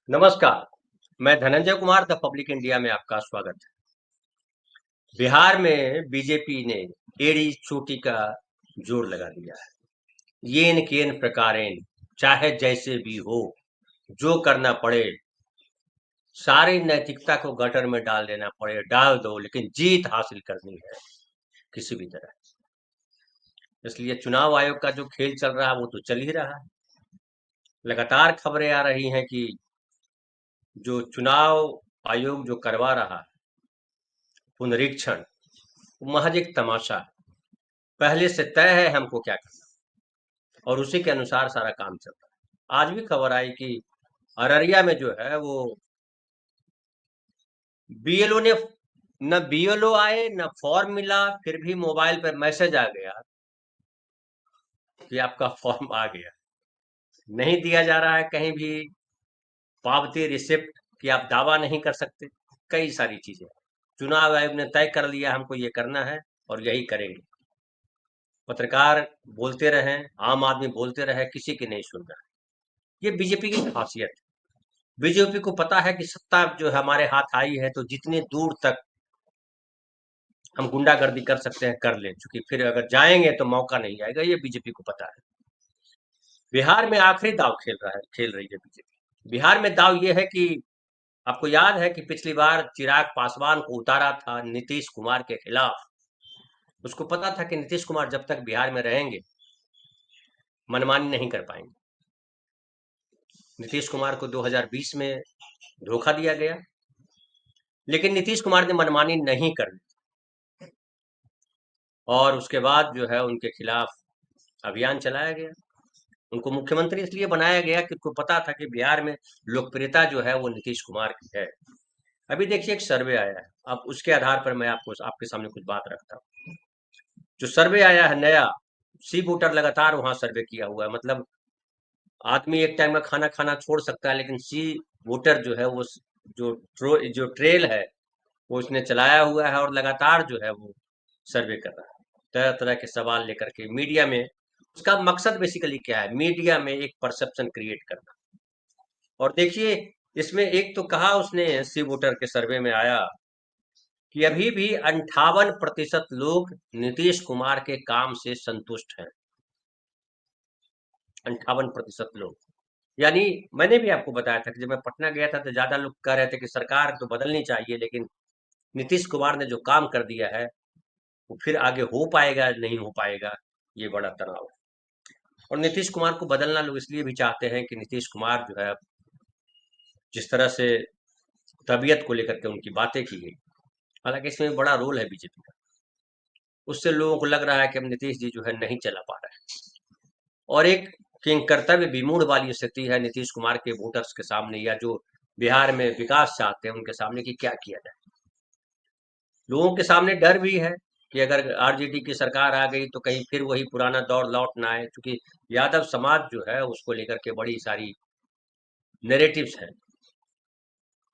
नमस्कार। मैं Dhananjay Kumar the public India में आपका स्वागत है। बिहार में बीजेपी ने एड़ी चोटी का जोर लगा दिया है। येन केन प्रकारेण, चाहे जैसे भी हो, जो करना पड़े, सारी नैतिकता को गटर में डाल देना पड़े डाल दो, लेकिन जीत हासिल करनी है किसी भी तरह। इसलिए चुनाव आयोग का जो खेल चल रहा है वो तो चल ही रहा है। लगातार खबरें आ रही हैं कि जो चुनाव आयोग जो करवा रहा है पुनरीक्षण, वो महज एक तमाशा है। पहले से तय है हमको क्या करना और उसी के अनुसार सारा काम चल रहा है। आज भी खबर आई कि अररिया में जो है वो बीएलओ ने, न बीएलओ आए न फॉर्म मिला, फिर भी मोबाइल पर मैसेज आ गया कि आपका फॉर्म आ गया। नहीं दिया जा रहा है कहीं भी पावती रिसिप्ट कि आप दावा नहीं कर सकते। कई सारी चीजें चुनाव आयोग ने तय कर लिया हमको ये करना है और यही करेंगे। पत्रकार बोलते रहे, आम आदमी बोलते रहे, किसी की नहीं सुन रहा। ये बीजेपी की खासियत है। बीजेपी को पता है कि सत्ता जो है हमारे हाथ आई है तो जितने दूर तक हम गुंडागर्दी कर सकते हैं कर लें, क्योंकि फिर अगर जाएंगे तो मौका नहीं आएगा। ये बीजेपी को पता है। बिहार में आखिरी दाव खेल रही है बीजेपी। बिहार में दाव ये है कि आपको याद है कि पिछली बार चिराग पासवान को उतारा था नीतीश कुमार के खिलाफ। उसको पता था कि नीतीश कुमार जब तक बिहार में रहेंगे मनमानी नहीं कर पाएंगे। नीतीश कुमार को 2020 में धोखा दिया गया, लेकिन नीतीश कुमार ने मनमानी नहीं कर और उसके बाद जो है उनके खिलाफ अभियान चलाया गया। उनको मुख्यमंत्री इसलिए बनाया गया कि उनको पता था कि बिहार में लोकप्रियता जो है वो नीतीश कुमार की है। अभी देखिए एक सर्वे आया है, अब उसके आधार पर मैं आपको आपके सामने कुछ बात रखता हूँ। जो सर्वे आया है नया, सी वोटर लगातार वहां सर्वे किया हुआ है। मतलब आदमी एक टाइम में खाना खाना छोड़ सकता है, लेकिन सी वोटर जो है वो जो ट्रेल है वो उसने चलाया हुआ है और लगातार जो है वो सर्वे कर रहा है तरह तरह के सवाल लेकर के मीडिया में। उसका मकसद बेसिकली क्या है? मीडिया में एक परसेप्शन क्रिएट करना। और देखिए इसमें एक तो कहा उसने, सी वोटर के सर्वे में आया कि अभी भी 58% लोग नीतीश कुमार के काम से संतुष्ट हैं। 58% लोग, यानी मैंने भी आपको बताया था कि जब मैं पटना गया था तो ज्यादा लोग कह रहे थे कि सरकार तो बदलनी चाहिए, लेकिन नीतीश कुमार ने जो काम कर दिया है वो फिर आगे हो पाएगा नहीं हो पाएगा, ये बड़ा तनाव है। और नीतीश कुमार को बदलना लोग इसलिए भी चाहते हैं कि नीतीश कुमार जो है जिस तरह से तबीयत को लेकर के उनकी बातें की गई, हालांकि इसमें बड़ा रोल है बीजेपी का। उससे लोगों को लग रहा है कि अब नीतीश जी जो है नहीं चला पा रहे हैं। और एक किंग कर्तव्य विमूढ़ वाली स्थिति है नीतीश कुमार के वोटर्स के सामने, या जो बिहार में विकास चाहते हैं उनके सामने कि क्या किया जाए। लोगों के सामने डर भी है कि अगर आरजेडी की सरकार आ गई तो कहीं फिर वही पुराना दौर लौट ना आए, क्योंकि यादव समाज जो है उसको लेकर के बड़ी सारी नैरेटिव्स हैं।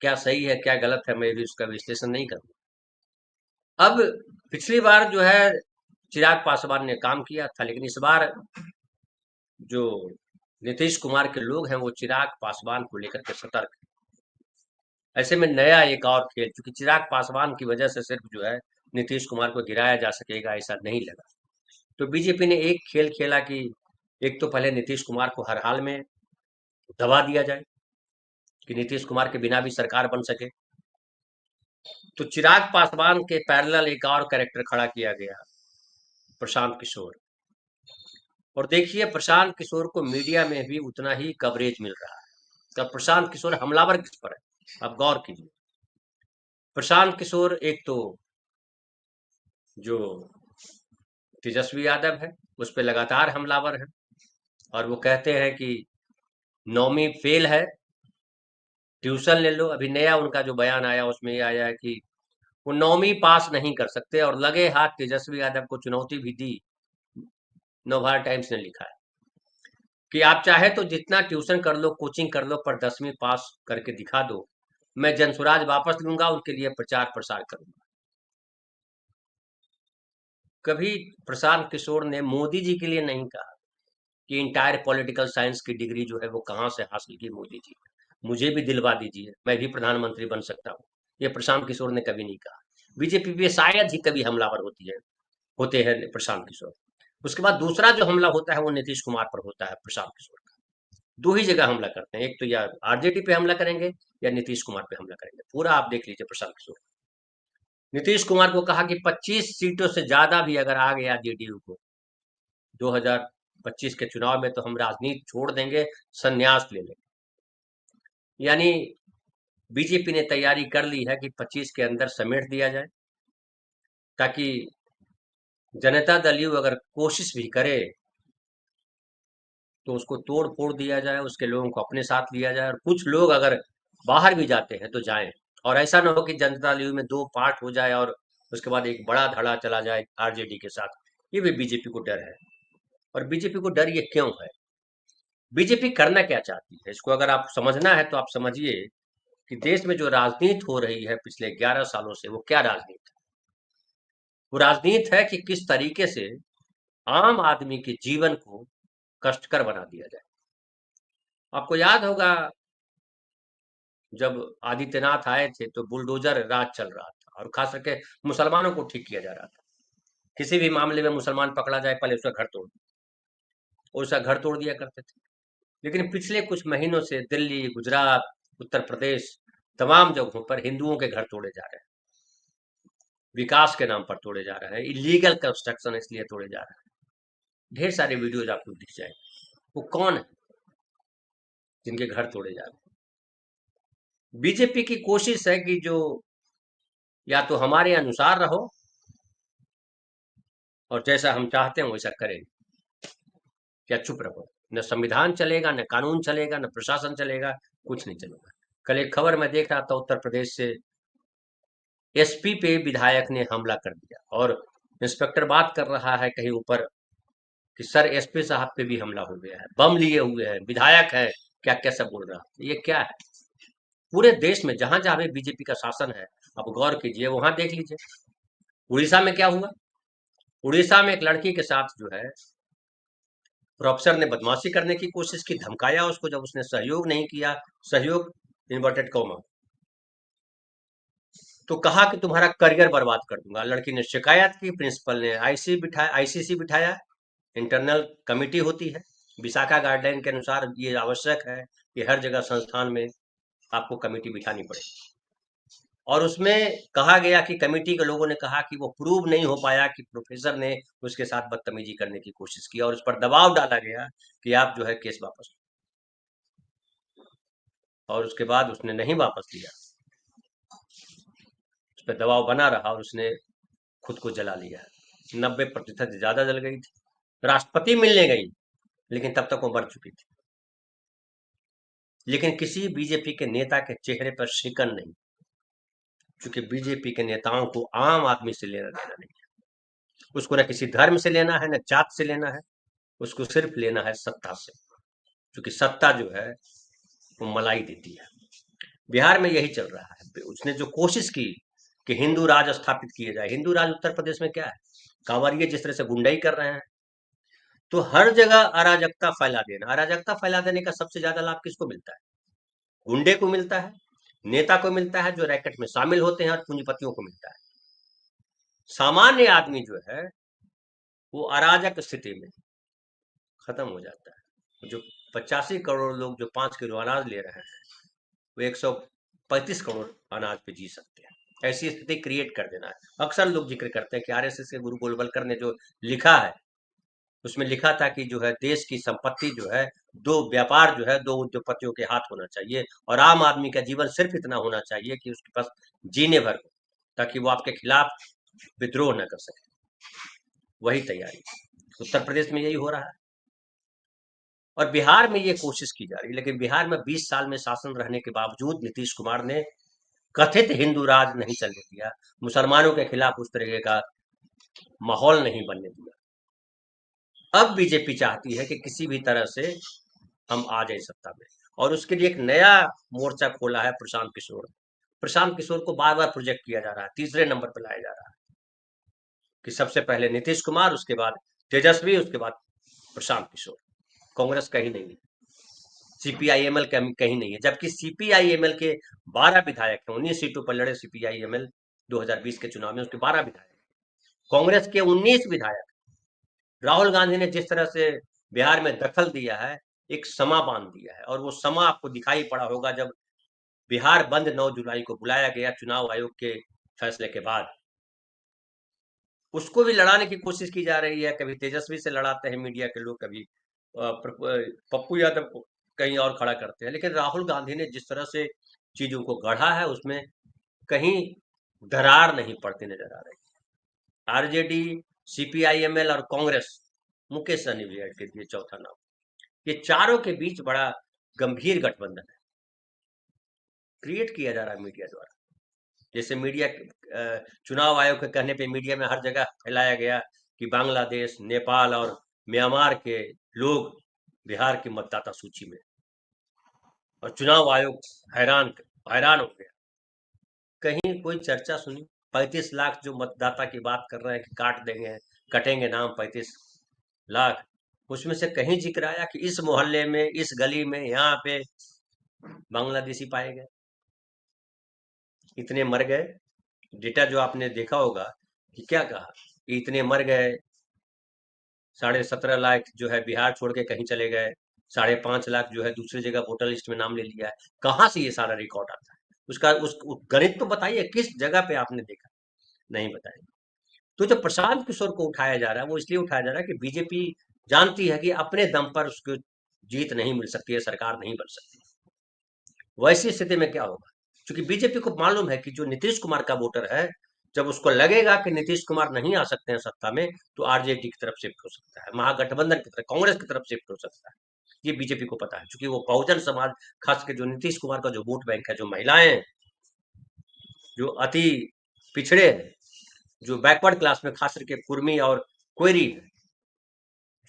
क्या सही है क्या गलत है मैं भी उसका विश्लेषण नहीं करूँ। अब पिछली बार जो है चिराग पासवान ने काम किया था, लेकिन इस बार जो नीतीश कुमार के लोग हैं वो चिराग पासवान को लेकर के सतर्क हैं। ऐसे में नया एक और खेल, क्योंकि चिराग पासवान की वजह से सिर्फ जो है नीतीश कुमार को गिराया जा सकेगा ऐसा नहीं लगा। तो बीजेपी ने एक खेल खेला कि एक तो पहले नीतीश कुमार को हर हाल में दबा दिया जाए कि नीतीश कुमार के बिना भी सरकार बन सके। तो चिराग पासवान के पैरेलल एक और कैरेक्टर खड़ा किया गया, प्रशांत किशोर। और देखिए प्रशांत किशोर को मीडिया में भी उतना ही कवरेज मिल रहा है। तो प्रशांत किशोर हमलावर किस पर है, आप गौर कीजिए। प्रशांत किशोर एक तो जो तेजस्वी यादव है उस पर लगातार हमलावर है, और वो कहते हैं कि नौवीं फेल है, ट्यूशन ले लो। अभी नया उनका जो बयान आया उसमें ये आया है कि वो नौवीं पास नहीं कर सकते, और लगे हाथ तेजस्वी यादव को चुनौती भी दी। नवभारत टाइम्स ने लिखा है कि आप चाहे तो जितना ट्यूशन कर लो कोचिंग कर लो पर 10वीं पास करके दिखा दो, मैं जनसुराज वापस लूंगा, उनके लिए प्रचार प्रसार करूंगा। कभी प्रशांत किशोर ने मोदी जी के लिए नहीं कहा कि इंटायर पॉलिटिकल साइंस की डिग्री जो है वो कहां से हासिल की मोदी जी। मुझे भी दिलवा दीजिए, मैं भी प्रधानमंत्री बन सकता हूँ। ये प्रशांत किशोर ने कभी नहीं कहा। बीजेपी पे शायद ही कभी हमलावर होते हैं प्रशांत किशोर। उसके बाद दूसरा जो हमला होता है वो नीतीश कुमार पर होता है प्रशांत किशोर का। दो ही जगह हमला करते हैं, एक तो या आरजेडी पे हमला करेंगे या नीतीश कुमार पे हमला करेंगे। पूरा आप देख लीजिए प्रशांत किशोर। नीतीश कुमार को कहा कि 25 सीटों से ज्यादा भी अगर आ गया जेडीयू को 2025 के चुनाव में, तो हम राजनीति छोड़ देंगे, संन्यास ले लेंगे। यानी बीजेपी ने तैयारी कर ली है कि 25 के अंदर समेट दिया जाए, ताकि जनता दल यू अगर कोशिश भी करे तो उसको तोड़ फोड़ दिया जाए, उसके लोगों को अपने साथ लिया जाए, और कुछ लोग अगर बाहर भी जाते हैं तो जाएं। और ऐसा ना हो कि जनता दल यू में दो पार्ट हो जाए और उसके बाद एक बड़ा धड़ा चला जाए आरजेडी के साथ। ये भी बीजेपी को डर है। और बीजेपी को डर ये क्यों है? बीजेपी करना क्या चाहती है, इसको अगर आप समझना है तो आप समझिए कि देश में जो राजनीति हो रही है पिछले 11 सालों से, वो क्या राजनीति है? वो राजनीति है कि किस तरीके से आम आदमी के जीवन को कष्टकर बना दिया जाए। आपको याद होगा जब आदित्यनाथ आए थे तो बुलडोजर राज चल रहा था, और खास करके मुसलमानों को ठीक किया जा रहा था। किसी भी मामले में मुसलमान पकड़ा जाए, पहले उसका घर तोड़, उसका घर तोड़ दिया करते थे। लेकिन पिछले कुछ महीनों से दिल्ली, गुजरात, उत्तर प्रदेश, तमाम जगहों पर हिंदुओं के घर तोड़े जा रहे हैं। विकास के नाम पर तोड़े जा रहे हैं, इलीगल कंस्ट्रक्शन इसलिए तोड़े जा रहे हैं। ढेर सारे वीडियोज आपको दिख जाए। वो कौन है जिनके घर तोड़े जा रहे हैं? बीजेपी की कोशिश है कि जो या तो हमारे अनुसार रहो और जैसा हम चाहते हैं वैसा करें, या चुप रहो। न संविधान चलेगा, न कानून चलेगा, न प्रशासन चलेगा, कुछ नहीं चलेगा। कल एक खबर मैं देख रहा था, उत्तर प्रदेश से एसपी पे विधायक ने हमला कर दिया, और इंस्पेक्टर बात कर रहा है कहीं ऊपर कि सर एसपी साहब पे भी हमला हो गया है, बम लिए हुए हैं, विधायक है, क्या क्या सब बोल रहा है। ये क्या है? पूरे देश में जहां जहां भी बीजेपी का शासन है, आप गौर कीजिए, वहां देख लीजिए। उड़ीसा में क्या हुआ? उड़ीसा में एक लड़की के साथ जो है प्रोफेसर ने बदमाशी करने की कोशिश की, धमकाया उसको। जब उसने सहयोग नहीं किया, सहयोग इन्वर्टेड कॉमा, तो कहा कि तुम्हारा करियर बर्बाद कर दूंगा। लड़की ने शिकायत की, प्रिंसिपल ने आईसीसी बिठाया। इंटरनल कमिटी होती है, विशाखा गाइडलाइन के अनुसार ये आवश्यक है कि हर जगह संस्थान में आपको कमेटी बिठानी पड़ेगी। और उसमें कहा गया कि कमेटी के लोगों ने कहा कि वो प्रूव नहीं हो पाया कि प्रोफेसर ने उसके साथ बदतमीजी करने की कोशिश की, और उस पर दबाव डाला गया कि आप जो है केस वापस लो। और उसके बाद उसने नहीं वापस लिया, उस पर दबाव बना रहा और उसने खुद को जला लिया। 90% से ज्यादा जल गई थी। राष्ट्रपति मिलने गई, लेकिन तब तक वो मर चुकी थी। लेकिन किसी बीजेपी के नेता के चेहरे पर शिकन नहीं, क्योंकि बीजेपी के नेताओं को आम आदमी से लेना देना नहीं है। उसको न किसी धर्म से लेना है, न जात से लेना है। उसको सिर्फ लेना है सत्ता से, क्योंकि सत्ता जो है वो मलाई देती है। बिहार में यही चल रहा है। उसने जो कोशिश की कि हिंदू राज स्थापित किए जाए, हिंदू राज उत्तर प्रदेश में क्या है? कांवरिये जिस तरह से गुंडाई कर रहे हैं, तो हर जगह अराजकता फैला देना। अराजकता फैला देने का सबसे ज्यादा लाभ किसको मिलता है? गुंडे को मिलता है, नेता को मिलता है जो रैकेट में शामिल होते हैं, और पूंजीपतियों को मिलता है। सामान्य आदमी जो है वो अराजक स्थिति में खत्म हो जाता है। जो 85 करोड़ लोग जो 5 किलो अनाज ले रहे हैं, वो 135 करोड़ अनाज पे जी सकते हैं। ऐसी स्थिति क्रिएट कर देना है। अक्सर लोग जिक्र करते हैं कि आरएसएस के गुरु गोलवलकर ने जो लिखा है, उसमें लिखा था कि जो है देश की संपत्ति जो है, दो व्यापार जो है दो उद्योगपतियों के हाथ होना चाहिए, और आम आदमी का जीवन सिर्फ इतना होना चाहिए कि उसके पास जीने भर हो, ताकि वो आपके खिलाफ विद्रोह न कर सके। वही तैयारी उत्तर प्रदेश में यही हो रहा है, और बिहार में ये कोशिश की जा रही है। लेकिन बिहार में 20 साल में शासन रहने के बावजूद नीतीश कुमार ने कथित हिंदू राज नहीं चलने दिया, मुसलमानों के खिलाफ उस तरीके का माहौल नहीं बनने दिया। अब बीजेपी चाहती है कि किसी भी तरह से हम आ जाए सत्ता में, और उसके लिए एक नया मोर्चा खोला है प्रशांत किशोर। प्रशांत किशोर को बार बार प्रोजेक्ट किया जा रहा है, तीसरे नंबर पर लाया जा रहा है कि सबसे पहले नीतीश कुमार, उसके बाद तेजस्वी, उसके बाद प्रशांत किशोर। कांग्रेस कहीं नहीं है। सीपीआईएमएल कहीं नहीं है, जबकि सीपीआईएमएल के 12 विधायक हैं। 19 सीटों पर लड़े सीपीआईएमएल 2020 के चुनाव में, उसके 12 विधायक। कांग्रेस के 19 विधायक। राहुल गांधी ने जिस तरह से बिहार में दखल दिया है, एक समा बांध दिया है, और वो समा आपको दिखाई पड़ा होगा जब बिहार बंद 9 जुलाई को बुलाया गया चुनाव आयोग के फैसले के बाद। उसको भी लड़ाने की कोशिश की जा रही है, कभी तेजस्वी से लड़ाते हैं मीडिया के लोग, कभी पप्पू यादव को कहीं और खड़ा करते हैं, लेकिन राहुल गांधी ने जिस तरह से चीजों को गढ़ा है, उसमें कहीं दरार नहीं पड़ती नजर आ रही। आरजेडी, सीपीआईएमएल और कांग्रेस, मुकेश सहनी भी ऐड कर दिए चौथा नाम, ये चारों के बीच बड़ा गंभीर गठबंधन है, क्रिएट किया जा रहा है मीडिया द्वारा। जैसे मीडिया चुनाव आयोग के कहने पे मीडिया में हर जगह फैलाया गया कि बांग्लादेश, नेपाल और म्यांमार के लोग बिहार की मतदाता सूची में, और चुनाव आयोग हैरान हैरान हो गया। कहीं कोई चर्चा सुनी? 35 लाख जो मतदाता की बात कर रहे हैं कि काट देंगे, कटेंगे नाम 35 लाख, उसमें से कहीं जिक्र आया कि इस मोहल्ले में, इस गली में, यहाँ पे बांग्लादेशी पाए गए, इतने मर गए? डेटा जो आपने देखा होगा कि क्या कहा कि इतने मर गए, 17.5 लाख जो है बिहार छोड़ के कहीं चले गए, 5.5 लाख जो है दूसरी जगह वोटर लिस्ट में नाम ले लिया है। कहाँ से ये सारा रिकॉर्ड आता है? उसका उस गणित तो बताइए, किस जगह पे आपने देखा? नहीं बताइए। तो जो प्रशांत किशोर को उठाया जा रहा है, वो इसलिए उठाया जा रहा है कि बीजेपी जानती है कि अपने दम पर उसको जीत नहीं मिल सकती है, सरकार नहीं बन सकती। वैसी स्थिति में क्या होगा? क्योंकि बीजेपी को मालूम है कि जो नीतीश कुमार का वोटर है, जब उसको लगेगा कि नीतीश कुमार नहीं आ सकते हैं सत्ता में, तो आरजेडी की तरफ शिफ्ट हो सकता है, महागठबंधन की तरफ, कांग्रेस की तरफ शिफ्ट हो सकता है। ये बीजेपी को पता है, क्योंकि वो बहुजन समाज, खास कर जो नीतीश कुमार का जो वोट बैंक है, जो महिलाएं हैं, जो अति पिछड़े हैं, जो बैकवर्ड क्लास में खास करके कुर्मी और कोयरी है,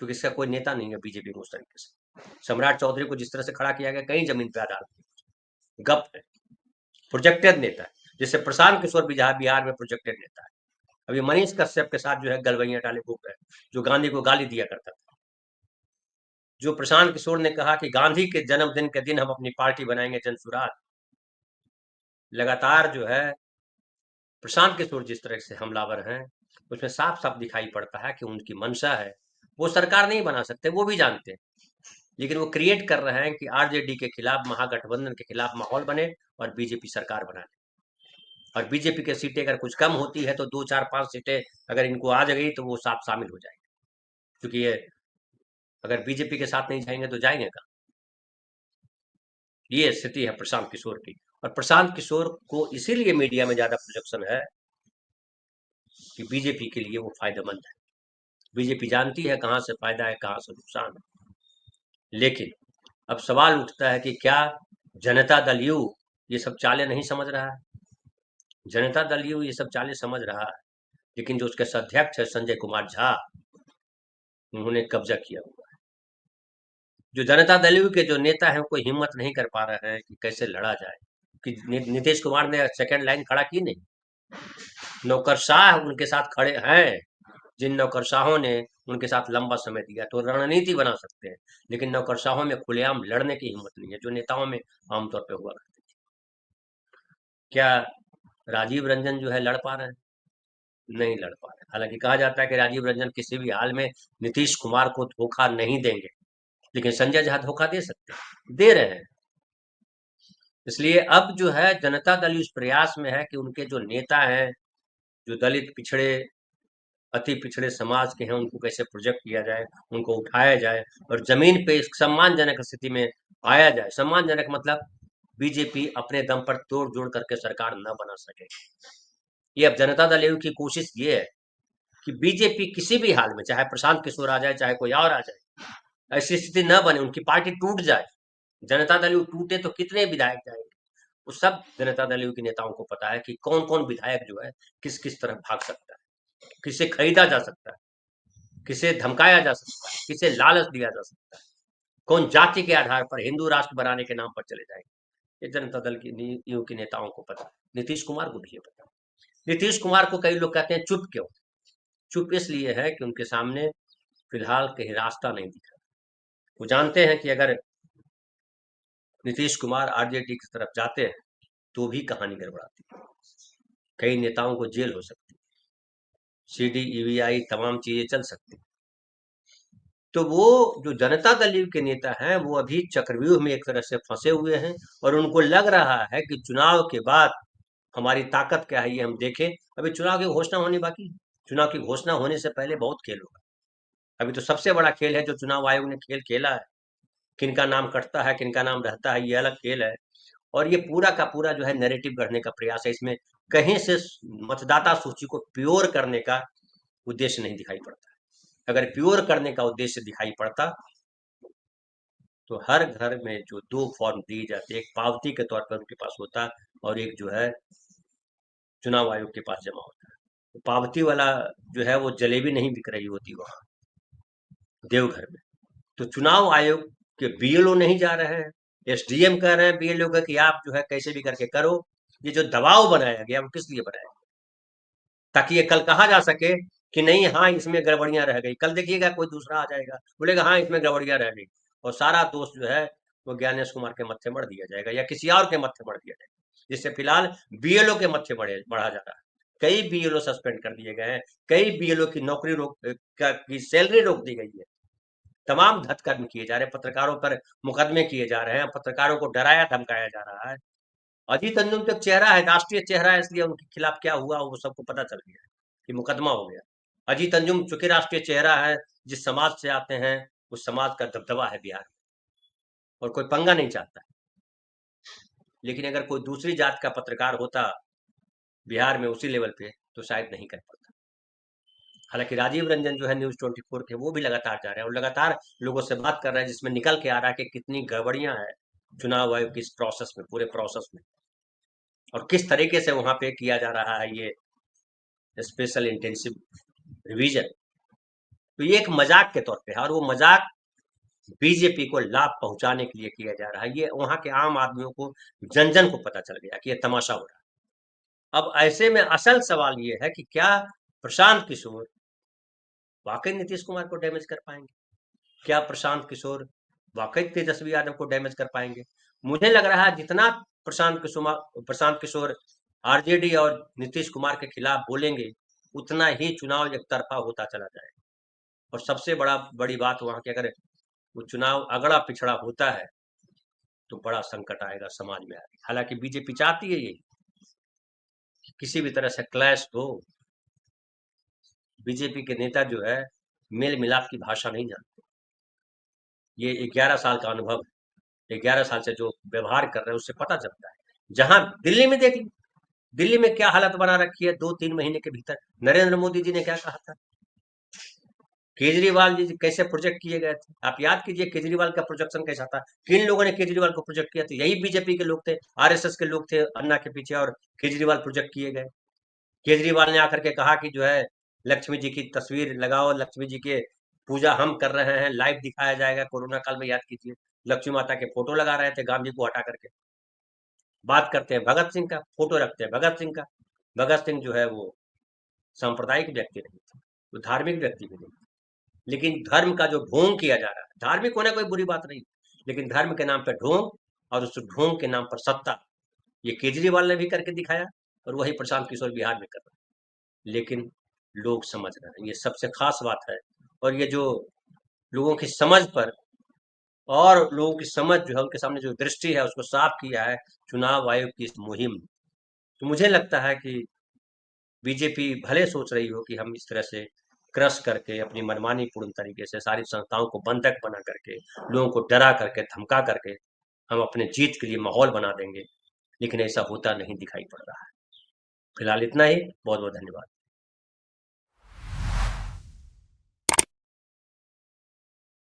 क्योंकि इसका कोई नेता नहीं है बीजेपी में उस तरीके से। सम्राट चौधरी को जिस तरह से खड़ा किया गया, कहीं जमीन पे आधार गप है, प्रोजेक्टेड नेता है। जैसे प्रशांत किशोर भी जहां बिहार में प्रोजेक्टेड नेता है। अभी मनीष कश्यप के साथ जो है गलवैया डाले ग्रुप है, जो गांधी को गाली दिया करता था। जो प्रशांत किशोर ने कहा कि गांधी के जन्मदिन के दिन हम अपनी पार्टी बनाएंगे जनसुराज, लगातार जो है प्रशांत किशोर जिस तरह से हमलावर हैं, उसमें साफ साफ दिखाई पड़ता है कि उनकी मंशा है, वो सरकार नहीं बना सकते, वो भी जानते हैं, लेकिन वो क्रिएट कर रहे हैं कि आरजेडी के खिलाफ, महागठबंधन के खिलाफ माहौल बने और बीजेपी सरकार बना ले। और बीजेपी की सीटें अगर कुछ कम होती है तो 2, 4, 5 सीटें अगर इनको आ गई तो वो साथ शामिल हो जाएंगे, क्योंकि ये अगर बीजेपी के साथ नहीं जाएंगे तो जाएंगे कहाँ? ये स्थिति है प्रशांत किशोर की। और प्रशांत किशोर को इसीलिए मीडिया में ज्यादा प्रोजेक्शन है कि बीजेपी के लिए वो फायदेमंद है। बीजेपी जानती है कहाँ से फायदा है, कहाँ से नुकसान है। लेकिन अब सवाल उठता है कि क्या जनता दल यू ये सब चालें नहीं समझ रहा है? जनता दल यू ये सब चालें समझ रहा है, लेकिन जो उसके अध्यक्ष है संजय कुमार झा, उन्होंने कब्जा किया हुआ है। जो जनता दल यू के जो नेता हैं, कोई हिम्मत नहीं कर पा रहे हैं कि कैसे लड़ा जाए, कि नीतीश कुमार ने सेकंड लाइन खड़ा की नहीं, नौकरशाह उनके साथ खड़े हैं। जिन नौकरशाहों ने उनके साथ लंबा समय दिया, तो रणनीति बना सकते हैं, लेकिन नौकरशाहों में खुलेआम लड़ने की हिम्मत नहीं है, जो नेताओं में आमतौर पर हुआ करती थी। क्या राजीव रंजन जो है लड़ पा रहे हैं? नहीं लड़ पा रहे। हालांकि कहा जाता है कि राजीव रंजन किसी भी हाल में नीतीश कुमार को धोखा नहीं देंगे, लेकिन संजय झा धोखा दे सकते हैं, दे रहे हैं। इसलिए अब जो है जनता दल इस प्रयास में है कि उनके जो नेता हैं, जो दलित पिछड़े, अति पिछड़े समाज के हैं, उनको कैसे प्रोजेक्ट किया जाए, उनको उठाया जाए और जमीन पे एक सम्मानजनक स्थिति में आया जाए। सम्मानजनक मतलब बीजेपी अपने दम पर तोड़ जोड़ करके सरकार न बना सके। ये अब जनता दल यू की कोशिश ये है कि बीजेपी किसी भी हाल में, चाहे प्रशांत किशोर आ जाए, चाहे कोई और आ जाए, ऐसी स्थिति न बने, उनकी पार्टी टूट जाए। जनता दल यू टूटे तो कितने विधायक जाएंगे? उस सब जनता दल यू के नेताओं को पता है कि कौन कौन विधायक जो है किस किस तरफ भाग सकता है, किसे खरीदा जा सकता है, किसे धमकाया जा सकता है, किसे लालच दिया जा सकता है, कौन जाति के आधार पर हिंदू राष्ट्र बनाने के नाम पर चले जाएंगे। ये जनता दल की यू के नेताओं को पता है, नीतीश कुमार को भी ये पता है। नीतीश कुमार को कई लोग कहते हैं चुप क्यों? चुप इसलिए है कि उनके सामने फिलहाल कहीं रास्ता नहीं दिख रहा। वो जानते हैं कि अगर नीतीश कुमार आरजेडी की तरफ जाते हैं तो भी कहानी गड़बड़ाती है। कई नेताओं को जेल हो सकती है, सीडी ईवीआई तमाम चीजें चल सकती हैं। तो वो जो जनता दल के नेता हैं वो अभी चक्रव्यूह में एक तरह से फंसे हुए हैं, और उनको लग रहा है कि चुनाव के बाद हमारी ताकत क्या है ये हम देखें। अभी चुनाव की घोषणा होनी बाकी है। चुनाव की घोषणा होने से पहले बहुत खेल होगा। अभी तो सबसे बड़ा खेल है जो चुनाव आयोग ने खेल खेला है, किनका नाम कटता है किनका नाम रहता है, ये अलग खेल है। और ये पूरा का पूरा जो है नैरेटिव गढ़ने का प्रयास है। इसमें कहीं से मतदाता सूची को प्योर करने का उद्देश्य नहीं दिखाई पड़ता। अगर प्योर करने का उद्देश्य दिखाई पड़ता तो हर घर में जो दो फॉर्म दिए जाते, एक पावती के तौर पर उनके पास होता और एक जो है चुनाव आयोग के पास जमा होता है। तो पावती वाला जो है वो जलेबी नहीं बिक रही होती वहां देवघर में। तो चुनाव आयोग के बीएलओ नहीं जा रहे हैं, एसडीएम कह रहे हैं बीएलओ का कि आप जो है कैसे भी करके करो। ये जो दबाव बनाया गया वो किस लिए बनाया गया? ताकि ये कल कहा जा सके कि नहीं, हाँ इसमें गड़बड़ियां रह गई। कल देखिएगा कोई दूसरा आ जाएगा बोलेगा हाँ इसमें गड़बड़ियां रह गई, और सारा दोष जो है वो ज्ञानेश कुमार के मत्थे मढ़ दिया जाएगा या किसी और के मत्थे मढ़ दिया जाएगा, जिससे फिलहाल बीएलओ के मत्थे बढ़ा जा रहा है। कई बीएलओ सस्पेंड कर दिए गए हैं, कई बीएलओ की नौकरी की सैलरी रोक दी गई है, तमाम हत्याकांड किए जा रहे हैं, पत्रकारों पर मुकदमे किए जा रहे हैं, पत्रकारों को डराया धमकाया जा रहा है। अजीत अंजुम तो एक चेहरा है, राष्ट्रीय चेहरा है, इसलिए उनके खिलाफ क्या हुआ वो सबको पता चल गया कि मुकदमा हो गया। अजीत अंजुम चूंकि राष्ट्रीय चेहरा है, जिस समाज से आते हैं उस समाज का दबदबा है बिहार में, और कोई पंगा नहीं चाहता। लेकिन अगर कोई दूसरी जात का पत्रकार होता बिहार में उसी लेवल पे तो शायद नहीं कर पाता। हालांकि राजीव रंजन जो है न्यूज़ 24 के, वो भी लगातार जा रहे हैं और लगातार लोगों से बात कर रहे हैं, जिसमें निकल के आ रहा है कि कितनी गड़बड़ियां हैं चुनाव आयोग की इस प्रोसेस में, पूरे प्रोसेस में, और किस तरीके से वहां पे किया जा रहा है ये स्पेशल इंटेंसिव रिवीजन। तो ये एक मजाक के तौर पे है, और वो मजाक बीजेपी को लाभ पहुंचाने के लिए किया जा रहा है। ये वहां के आम आदमियों को, जन जन को पता चल गया कि ये तमाशा हो रहा है। अब ऐसे में असल सवाल ये है कि क्या प्रशांत किशोर वाकई नीतीश कुमार को डैमेज कर पाएंगे? क्या प्रशांत किशोर वाकई तेजस्वी यादव को डैमेज कर पाएंगे? मुझे लग रहा है जितना प्रशांत किशोर आरजेडी और नीतीश कुमार के खिलाफ बोलेंगे, उतना ही चुनाव एक तरफा होता चला जाएगा। और सबसे बड़ी बात वहां की, अगर वो चुनाव अगड़ा पिछड़ा होता है तो बड़ा संकट आएगा समाज में आगे। हालांकि बीजेपी चाहती है ये किसी भी तरह से क्लैश हो। बीजेपी के नेता जो है मेल मिलाप की भाषा नहीं जानते। ये 11 साल का अनुभव है, 11 साल से जो व्यवहार कर रहे हैं उससे पता चलता है। जहां दिल्ली में देख ली, दिल्ली में क्या हालत बना रखी है 2-3 महीने के भीतर। नरेंद्र मोदी जी ने क्या कहा था, केजरीवाल जी कैसे प्रोजेक्ट किए गए थे, आप याद कीजिए केजरीवाल का प्रोजेक्शन कैसा था। किन लोगों ने केजरीवाल को प्रोजेक्ट किया था? यही बीजेपी के लोग थे, आरएसएस के लोग थे अन्ना के पीछे, और केजरीवाल प्रोजेक्ट किए गए। केजरीवाल ने आकर के कहा कि जो है लक्ष्मी जी की तस्वीर लगाओ, लक्ष्मी जी के पूजा हम कर रहे हैं, लाइव दिखाया जाएगा। कोरोना काल में याद कीजिए लक्ष्मी माता के फोटो लगा रहे थे गांधी को हटा करके। बात करते हैं भगत सिंह का, फोटो रखते हैं भगत सिंह का। भगत सिंह जो है वो सांप्रदायिक व्यक्ति नहीं थे, वो धार्मिक व्यक्ति भी नहीं थे। लेकिन धर्म का जो ढोंग किया जा रहा है, धार्मिक होना कोई बुरी बात नहीं, लेकिन धर्म के नाम पर ढोंग, और उस ढोंग के नाम पर सत्ता, ये केजरीवाल ने भी करके दिखाया, और वही प्रशांत किशोर बिहार में कर रहे हैं। लेकिन लोग समझ रहे हैं, ये सबसे खास बात है। और ये जो लोगों की समझ पर, और लोगों की समझ जो है उनके सामने जो दृष्टि है उसको साफ किया है चुनाव आयोग की इस मुहिम ने। तो मुझे लगता है कि बीजेपी भले सोच रही हो कि हम इस तरह से क्रश करके अपनी मनमानी पूर्ण तरीके से सारी संस्थाओं को बंधक बना करके, लोगों को डरा करके धमका करके हम अपने जीत के लिए माहौल बना देंगे, लेकिन ऐसा होता नहीं दिखाई पड़ रहा है। फिलहाल इतना ही। बहुत बहुत धन्यवाद।